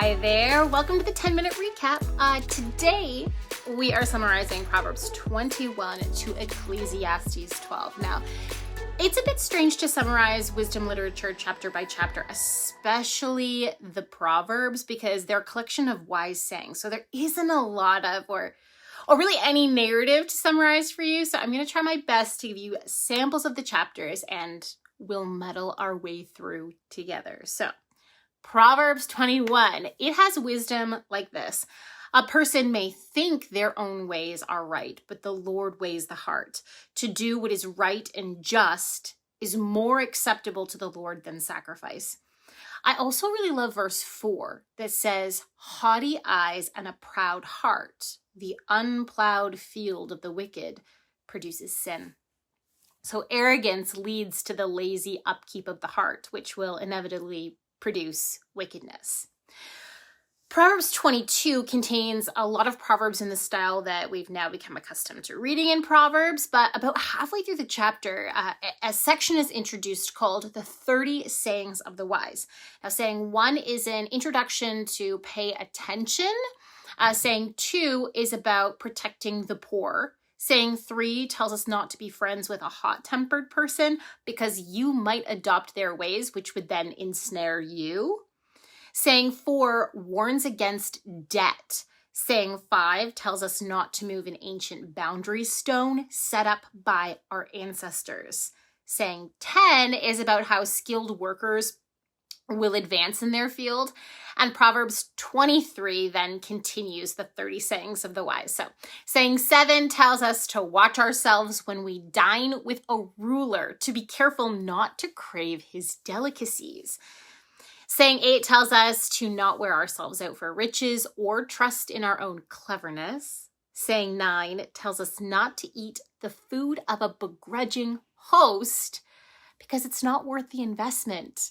Hi there, welcome to the 10-minute recap. Today we are summarizing Proverbs 21 to Ecclesiastes 12. Now, it's a bit strange to summarize wisdom literature chapter by chapter, especially the Proverbs, because they're a collection of wise sayings. So there isn't a lot of, or really any narrative to summarize for you. So I'm going to try my best to give you samples of the chapters and we'll muddle our way through together. So Proverbs 21, it has wisdom like this. A person may think their own ways are right, but the Lord weighs the heart. To do what is right and just is more acceptable to the Lord than sacrifice. I also really love verse 4 that says, haughty eyes and a proud heart, the unplowed field of the wicked produces sin. So arrogance leads to the lazy upkeep of the heart, which will inevitably produce wickedness. Proverbs 22 contains a lot of proverbs in the style that we've now become accustomed to reading in Proverbs, but about halfway through the chapter, a section is introduced called the 30 sayings of the wise. Now, saying 1 is an introduction to pay attention. Saying 2 is about protecting the poor. Saying 3 tells us not to be friends with a hot-tempered person because you might adopt their ways, which would then ensnare you. Saying 4 warns against debt. Saying 5 tells us not to move an ancient boundary stone set up by our ancestors. Saying 10 is about how skilled workers will advance in their field. And Proverbs 23 then continues the 30 sayings of the wise. So saying 7 tells us to watch ourselves when we dine with a ruler, to be careful not to crave his delicacies. Saying 8 tells us to not wear ourselves out for riches or trust in our own cleverness. Saying 9 tells us not to eat the food of a begrudging host because it's not worth the investment.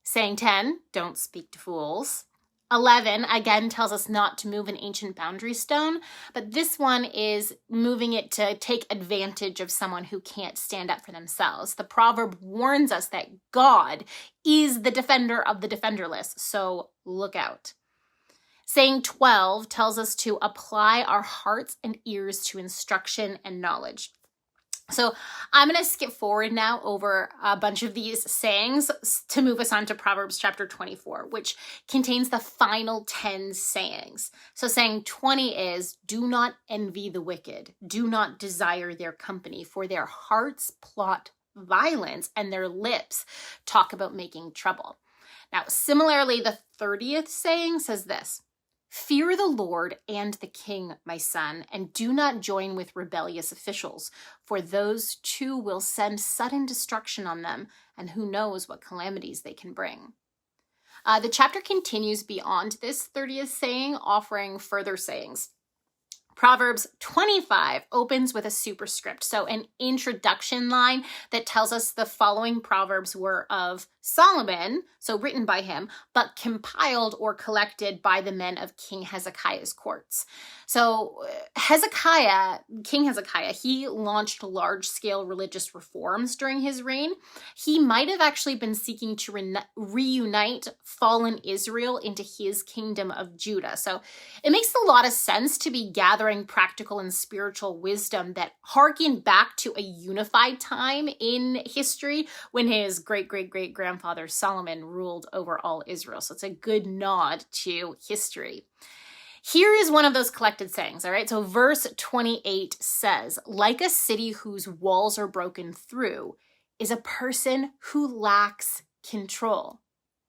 Saying 10, don't speak to fools. 11, again, tells us not to move an ancient boundary stone, but this one is moving it to take advantage of someone who can't stand up for themselves. The proverb warns us that God is the defender of the defenderless, so look out. Saying 12 tells us to apply our hearts and ears to instruction and knowledge. So I'm going to skip forward now over a bunch of these sayings to move us on to Proverbs chapter 24, which contains the final 10 sayings. So saying 20 is, do not envy the wicked, do not desire their company, for their hearts plot violence and their lips talk about making trouble. Now, similarly, the 30th saying says this, fear the Lord and the king, my son, and do not join with rebellious officials, for those two will send sudden destruction on them, and who knows what calamities they can bring. The chapter continues beyond this 30th saying, offering further sayings. Proverbs 25 opens with a superscript, so an introduction line that tells us the following proverbs were of Solomon, so written by him, but compiled or collected by the men of King Hezekiah's courts. So King Hezekiah, he launched large-scale religious reforms during his reign. He might have actually been seeking to reunite fallen Israel into his kingdom of Judah. So it makes a lot of sense to be gathering practical and spiritual wisdom that harken back to a unified time in history when his great-great-great-grandfather Solomon ruled over all Israel. So it's a good nod to history. Here is one of those collected sayings, all right? So verse 28 says, like a city whose walls are broken through is a person who lacks control.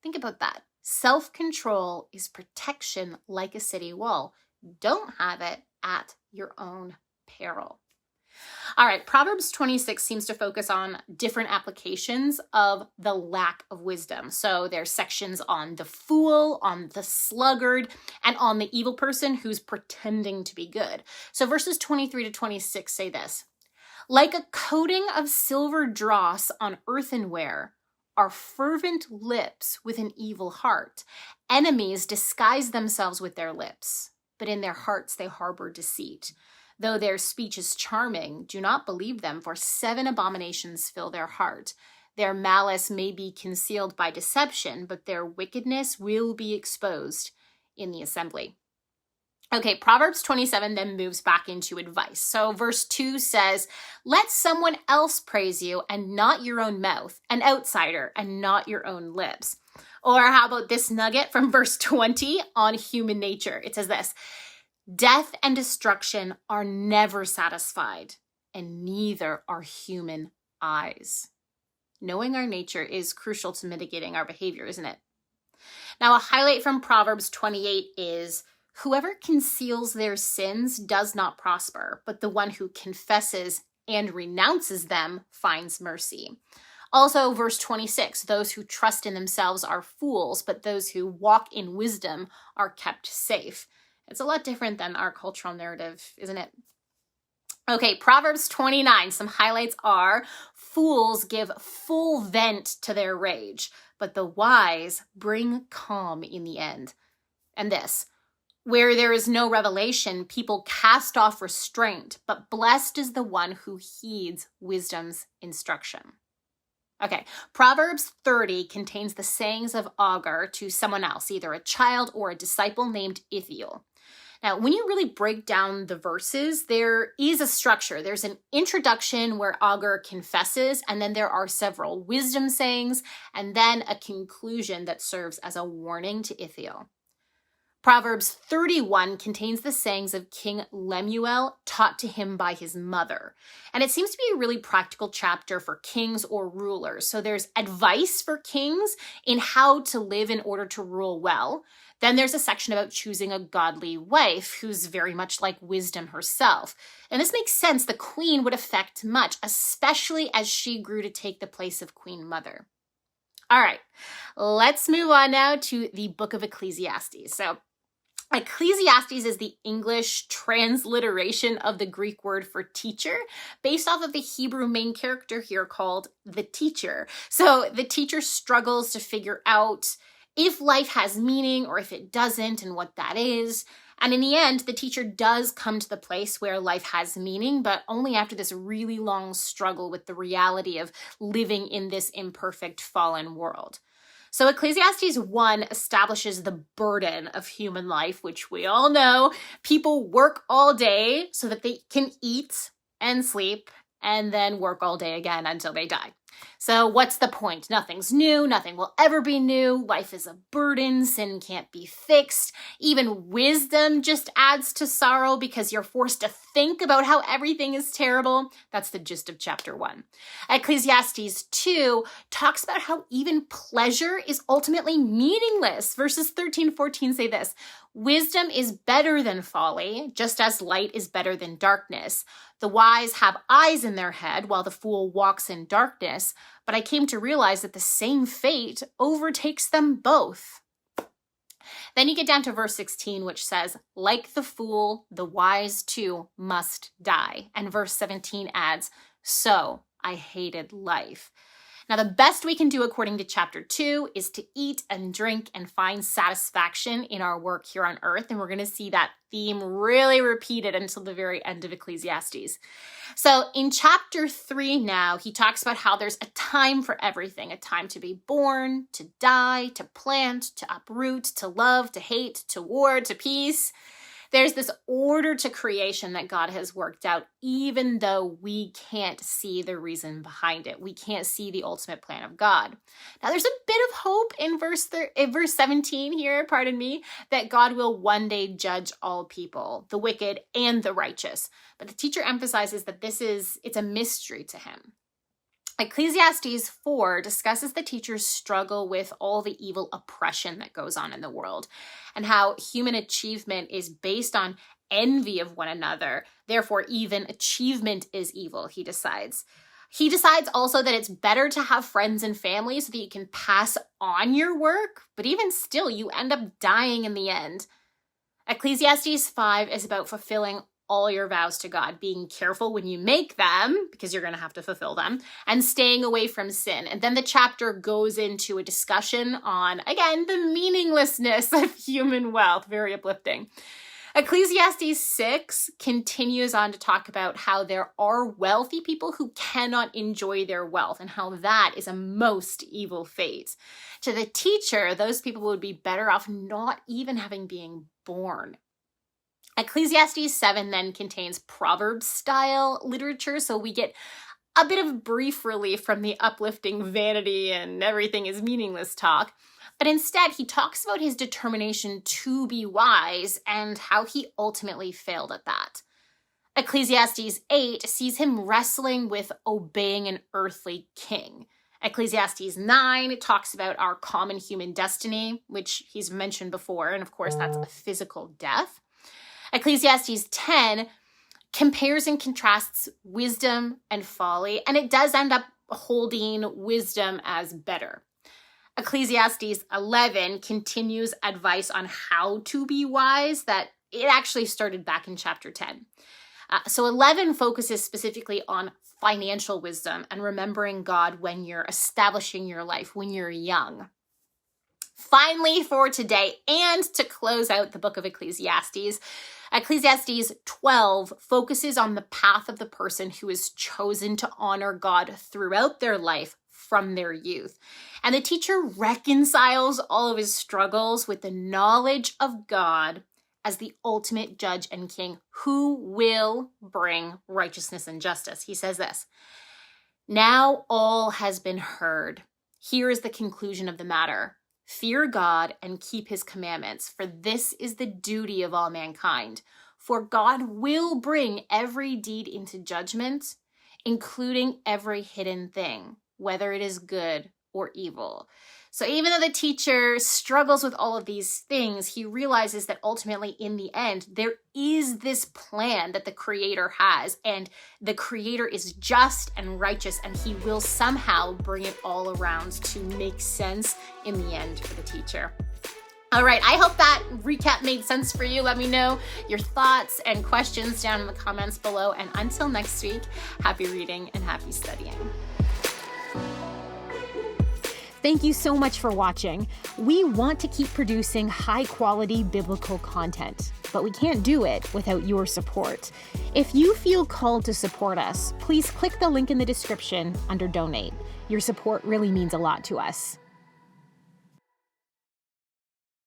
Think about that. Self-control is protection like a city wall. Don't have it at your own peril. All right, Proverbs 26 seems to focus on different applications of the lack of wisdom. So there's sections on the fool, on the sluggard, and on the evil person who's pretending to be good. So verses 23 to 26 say this, like a coating of silver dross on earthenware are fervent lips with an evil heart. Enemies disguise themselves with their lips, but in their hearts they harbor deceit. Though their speech is charming, do not believe them, for 7 abominations fill their heart. Their malice may be concealed by deception, but their wickedness will be exposed. in the assembly. Okay, Proverbs 27 then moves back into advice. So verse 2 says, let someone else praise you and not your own mouth, an outsider and not your own lips. Or how about this nugget from verse 20 on human nature? It says this, death and destruction are never satisfied, and neither are human eyes. Knowing our nature is crucial to mitigating our behavior, isn't it? Now, a highlight from Proverbs 28 is, whoever conceals their sins does not prosper, but the one who confesses and renounces them finds mercy. Also, verse 26, those who trust in themselves are fools, but those who walk in wisdom are kept safe. It's a lot different than our cultural narrative, isn't it? Okay, Proverbs 29, some highlights are, fools give full vent to their rage, but the wise bring calm in the end. And this, where there is no revelation, people cast off restraint, but blessed is the one who heeds wisdom's instruction. Okay, Proverbs 30 contains the sayings of Agur to someone else, either a child or a disciple named Ithiel. Now, when you really break down the verses, there is a structure. There's an introduction where Agur confesses, and then there are several wisdom sayings, and then a conclusion that serves as a warning to Ithiel. Proverbs 31 contains the sayings of King Lemuel taught to him by his mother. And it seems to be a really practical chapter for kings or rulers. So there's advice for kings in how to live in order to rule well. Then there's a section about choosing a godly wife who's very much like wisdom herself. And this makes sense. The queen would affect much, especially as she grew to take the place of Queen Mother. All right, let's move on now to the book of Ecclesiastes. So Ecclesiastes is the English transliteration of the Greek word for teacher, based off of the Hebrew main character here called the teacher. So the teacher struggles to figure out if life has meaning or if it doesn't and what that is. And in the end, the teacher does come to the place where life has meaning, but only after this really long struggle with the reality of living in this imperfect, fallen world. So Ecclesiastes 1 establishes the burden of human life, which we all know. People work all day so that they can eat and sleep and then work all day again until they die. So what's the point? Nothing's new. Nothing will ever be new. Life is a burden. Sin can't be fixed. Even wisdom just adds to sorrow because you're forced to think about how everything is terrible. That's the gist of chapter 1. Ecclesiastes 2 talks about how even pleasure is ultimately meaningless. Verses 13-14 say this, wisdom is better than folly, just as light is better than darkness. The wise have eyes in their head while the fool walks in darkness, but I came to realize that the same fate overtakes them both. Then you get down to verse 16, which says, like the fool, the wise too must die. And verse 17 adds, so I hated life. Now, the best we can do according to chapter 2 is to eat and drink and find satisfaction in our work here on earth. And we're going to see that theme really repeated until the very end of Ecclesiastes. So in chapter 3 now, he talks about how there's a time for everything, a time to be born, to die, to plant, to uproot, to love, to hate, to war, to peace. There's this order to creation that God has worked out, even though we can't see the reason behind it. We can't see the ultimate plan of God. Now, there's a bit of hope in verse 17 here, that God will one day judge all people, the wicked and the righteous. But the teacher emphasizes that it's a mystery to him. Ecclesiastes 4 discusses the teacher's struggle with all the evil oppression that goes on in the world and how human achievement is based on envy of one another. Therefore, even achievement is evil, he decides. He decides also that it's better to have friends and family so that you can pass on your work, but even still, you end up dying in the end. Ecclesiastes 5 is about fulfilling all your vows to God, being careful when you make them, because you're going to have to fulfill them, and staying away from sin. And then the chapter goes into a discussion on, again, the meaninglessness of human wealth. Very uplifting. Ecclesiastes 6 continues on to talk about how there are wealthy people who cannot enjoy their wealth and how that is a most evil fate. To the teacher, those people would be better off not even having been born. Ecclesiastes 7 then contains Proverbs style literature, so we get a bit of brief relief from the uplifting vanity and everything is meaningless talk. But instead, he talks about his determination to be wise and how he ultimately failed at that. Ecclesiastes 8 sees him wrestling with obeying an earthly king. Ecclesiastes 9 talks about our common human destiny, which he's mentioned before, and of course that's a physical death. Ecclesiastes 10 compares and contrasts wisdom and folly, and it does end up holding wisdom as better. Ecclesiastes 11 continues advice on how to be wise that it actually started back in chapter 10. So 11 focuses specifically on financial wisdom and remembering God when you're establishing your life, when you're young. Finally, for today, and to close out the book of Ecclesiastes, Ecclesiastes 12 focuses on the path of the person who is chosen to honor God throughout their life from their youth. And the teacher reconciles all of his struggles with the knowledge of God as the ultimate judge and king who will bring righteousness and justice. He says this, "Now all has been heard. Here is the conclusion of the matter. Fear God and keep his commandments, for this is the duty of all mankind. For God will bring every deed into judgment, including every hidden thing, whether it is good or evil." So even though the teacher struggles with all of these things, he realizes that ultimately in the end, there is this plan that the Creator has, and the Creator is just and righteous, and he will somehow bring it all around to make sense in the end for the teacher. All right, I hope that recap made sense for you. Let me know your thoughts and questions down in the comments below. And until next week, happy reading and happy studying. Thank you so much for watching. We want to keep producing high-quality biblical content, but we can't do it without your support. If you feel called to support us, please click the link in the description under Donate. Your support really means a lot to us.